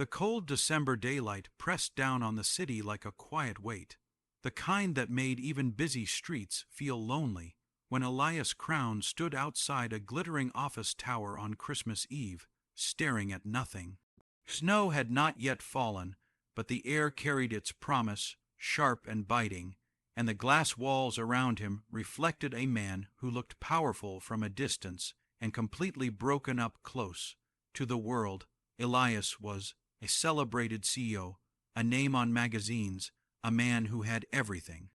The cold December daylight pressed down on the city like a quiet weight, the kind that made even busy streets feel lonely, when Elias Crown stood outside a glittering office tower on Christmas Eve, staring at nothing. Snow had not yet fallen, but the air carried its promise, sharp and biting, and the glass walls around him reflected a man who looked powerful from a distance and completely broken up close. To the world, Elias was a celebrated CEO, a name on magazines, a man who had everything.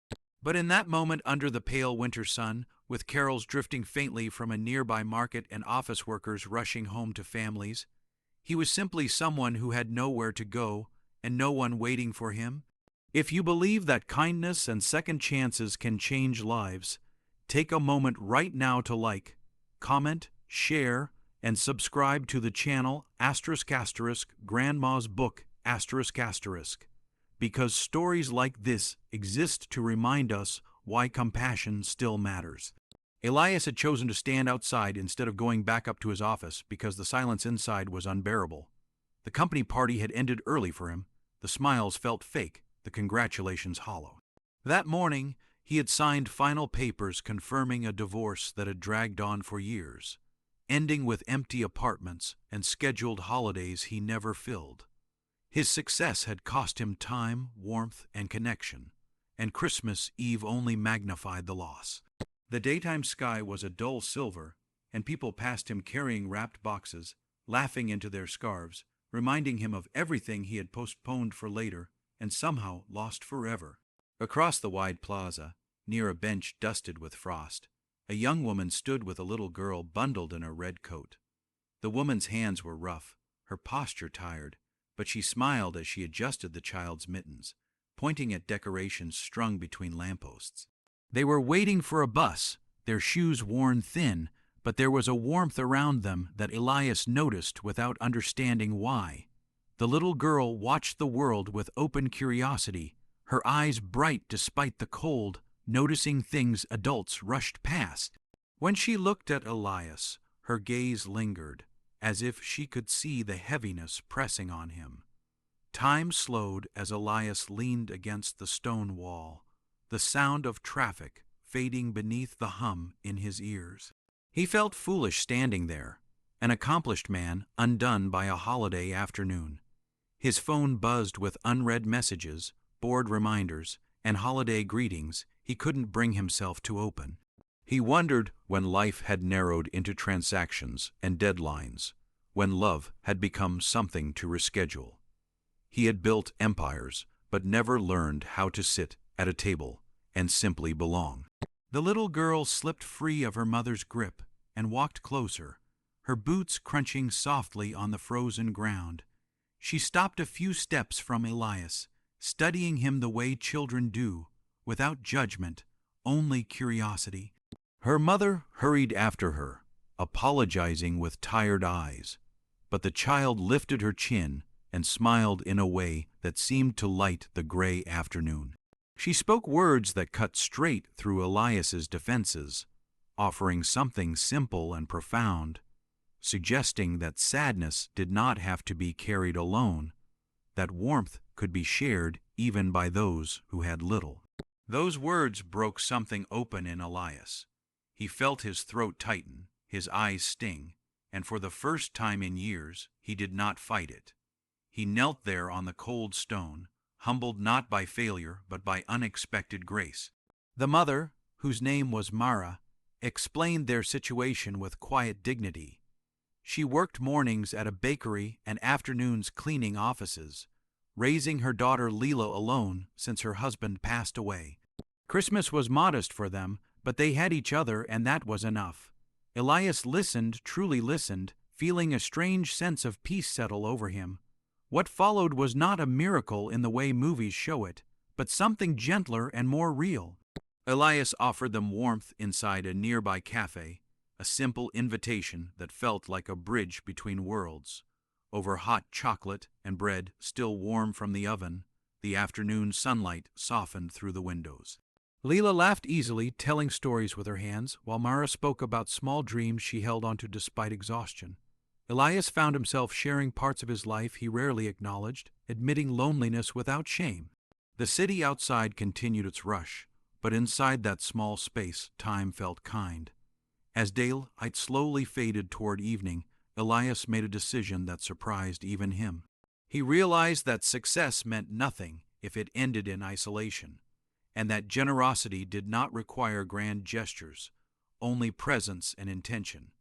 But in that moment under the pale winter sun, with carols drifting faintly from a nearby market and office workers rushing home to families, he was simply someone who had nowhere to go and no one waiting for him. If you believe that kindness and second chances can change lives, take a moment right now to like, comment, share, and subscribe to the channel *** Grandma's Book ***, because stories like this exist to remind us why compassion still matters. Elias had chosen to stand outside instead of going back up to his office because the silence inside was unbearable. The company party had ended early for him. The smiles felt fake, the congratulations hollow. That morning, he had signed final papers confirming a divorce that had dragged on for years, ending with empty apartments and scheduled holidays he never filled. His success had cost him time, warmth, and connection, and Christmas Eve only magnified the loss. The daytime sky was a dull silver, and people passed him carrying wrapped boxes, laughing into their scarves, reminding him of everything he had postponed for later and somehow lost forever. Across the wide plaza, near a bench dusted with frost, a young woman stood with a little girl bundled in a red coat. The woman's hands were rough, her posture tired, but she smiled as she adjusted the child's mittens, pointing at decorations strung between lampposts. They were waiting for a bus, their shoes worn thin, but there was a warmth around them that Elias noticed without understanding why. The little girl watched the world with open curiosity, her eyes bright despite the cold, noticing things adults rushed past. When she looked at Elias, her gaze lingered, as if she could see the heaviness pressing on him. Time slowed as Elias leaned against the stone wall, the sound of traffic fading beneath the hum in his ears. He felt foolish standing there, an accomplished man undone by a holiday afternoon. His phone buzzed with unread messages, bored reminders, and holiday greetings he couldn't bring himself to open. He wondered when life had narrowed into transactions and deadlines, when love had become something to reschedule. He had built empires, but never learned how to sit at a table and simply belong. The little girl slipped free of her mother's grip and walked closer, her boots crunching softly on the frozen ground. She stopped a few steps from Elias, studying him the way children do, without judgment, only curiosity. Her mother hurried after her, apologizing with tired eyes, but the child lifted her chin and smiled in a way that seemed to light the gray afternoon. She spoke words that cut straight through Elias's defenses, offering something simple and profound, suggesting that sadness did not have to be carried alone, that warmth could be shared even by those who had little. Those words broke something open in Elias. He felt his throat tighten, his eyes sting, and for the first time in years, he did not fight it. He knelt there on the cold stone, humbled not by failure but by unexpected grace. The mother, whose name was Mara, explained their situation with quiet dignity. She worked mornings at a bakery and afternoons cleaning offices, raising her daughter Leela alone since her husband passed away. Christmas was modest for them, but they had each other, and that was enough. Elias listened, truly listened, feeling a strange sense of peace settle over him. What followed was not a miracle in the way movies show it, but something gentler and more real. Elias offered them warmth inside a nearby cafe, a simple invitation that felt like a bridge between worlds. Over hot chocolate and bread still warm from the oven, the afternoon sunlight softened through the windows. Leela laughed easily, telling stories with her hands, while Mara spoke about small dreams she held onto despite exhaustion. Elias found himself sharing parts of his life he rarely acknowledged, admitting loneliness without shame. The city outside continued its rush, but inside that small space, time felt kind. As daylight slowly faded toward evening, Elias made a decision that surprised even him. He realized that success meant nothing if it ended in isolation, and that generosity did not require grand gestures, only presence and intention.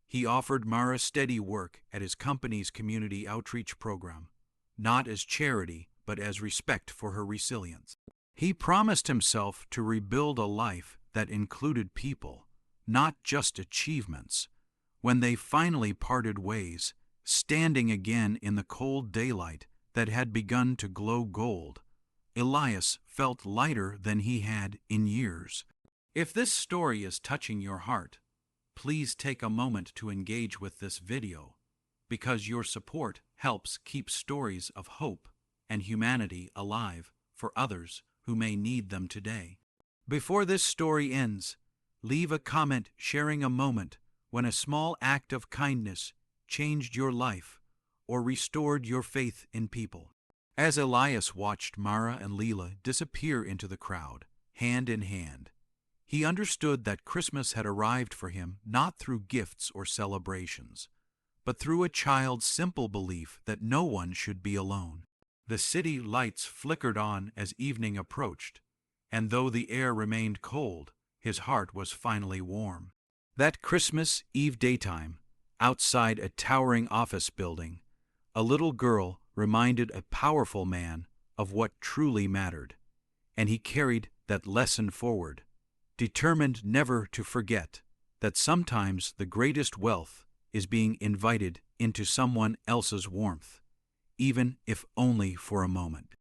He offered Mara steady work at his company's community outreach program, not as charity, but as respect for her resilience. He promised himself to rebuild a life that included people, not just achievements. When they finally parted ways, standing again in the cold daylight that had begun to glow gold, Elias felt lighter than he had in years. If this story is touching your heart, please take a moment to engage with this video, because your support helps keep stories of hope and humanity alive for others who may need them today. Before this story ends, leave a comment sharing a moment when a small act of kindness changed your life or restored your faith in people. As Elias watched Mara and Leela disappear into the crowd, hand in hand, he understood that Christmas had arrived for him not through gifts or celebrations, but through a child's simple belief that no one should be alone. The city lights flickered on as evening approached, and though the air remained cold, his heart was finally warm. That Christmas Eve daytime, outside a towering office building, a little girl reminded a powerful man of what truly mattered, and he carried that lesson forward, determined never to forget that sometimes the greatest wealth is being invited into someone else's warmth, even if only for a moment.